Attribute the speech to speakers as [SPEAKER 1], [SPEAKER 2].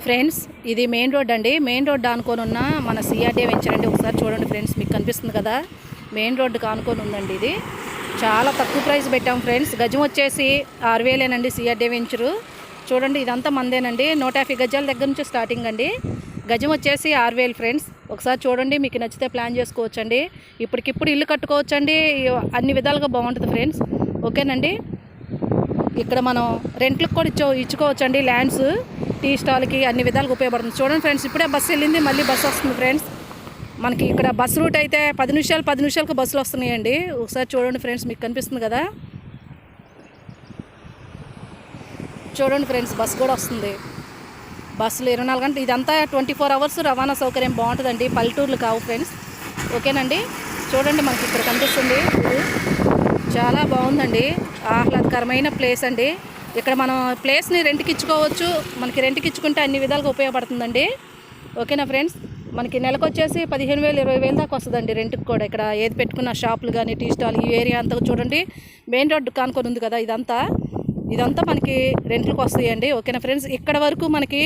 [SPEAKER 1] Friends ఇది main road అండి. Main road ఆనుకొని ఉన్న మన సిఆర్డే వెంచర్ అండి. ఒకసారి చూడండి ఫ్రెండ్స్, మీకు కనిపిస్తుంది కదా, మెయిన్ రోడ్డుకి ఆనుకొని ఉందండి. ఇది చాలా తక్కువ ప్రైస్ పెట్టాం ఫ్రెండ్స్. గజం వచ్చేసి 6,000 సిఆర్డే వెంచరు. చూడండి ఇదంతా మందేనండి. 150 గజాల దగ్గర నుంచి స్టార్టింగ్ అండి. గజం వచ్చేసి 6,000 ఫ్రెండ్స్. ఒకసారి చూడండి, మీకు నచ్చితే ప్లాన్ చేసుకోవచ్చండి. ఇప్పటికిప్పుడు ఇల్లు కట్టుకోవచ్చండి. అన్ని విధాలుగా బాగుంటుంది ఫ్రెండ్స్. ఓకేనండి. ఇక్కడ మనం రెంట్లకు కూడా ఇచ్చుకోవచ్చండి. ల్యాండ్స్ టీ స్టాల్కి అన్ని విధాలుగా ఉపయోగపడుతుంది. చూడండి ఫ్రెండ్స్, ఇప్పుడే బస్సు వెళ్ళింది, మళ్ళీ బస్సు వస్తుంది ఫ్రెండ్స్. మనకి ఇక్కడ బస్ రూట్ అయితే 10 నిమిషాలకు బస్సులు వస్తున్నాయండి. ఒకసారి చూడండి ఫ్రెండ్స్, మీకు కనిపిస్తుంది కదా, చూడండి ఫ్రెండ్స్, బస్సు కూడా వస్తుంది. బస్సులు 24 గంటలు, ఇదంతా 24 అవర్స్ రవాణా సౌకర్యం బాగుంటుందండి. పల్లెటూర్లు కావు ఫ్రెండ్స్. ఓకేనండి. చూడండి, మనకి ఇక్కడ కనిపిస్తుంది, చాలా బాగుందండి. ఆహ్లాదకరమైన ప్లేస్ అండి. ఇక్కడ మనం ప్లేస్ని రెంట్కి ఇచ్చుకోవచ్చు. మనకి రెంట్కి ఇచ్చుకుంటే అన్ని విధాలుగా ఉపయోగపడుతుందండి. ఓకేనా ఫ్రెండ్స్. మనకి నెలకు వచ్చేసి 15,000 20,000 దాకా వస్తుందండి రెంట్కి కూడా. ఇక్కడ ఏది పెట్టుకున్న షాపులు కానీ టీ స్టాల్, ఈ ఏరియా అంతా చూడండి, మెయిన్ రోడ్డు కానుకొని ఉంది కదా, ఇదంతా మనకి రెంట్లకు వస్తాయండి. ఓకేనా ఫ్రెండ్స్. ఇక్కడ వరకు మనకి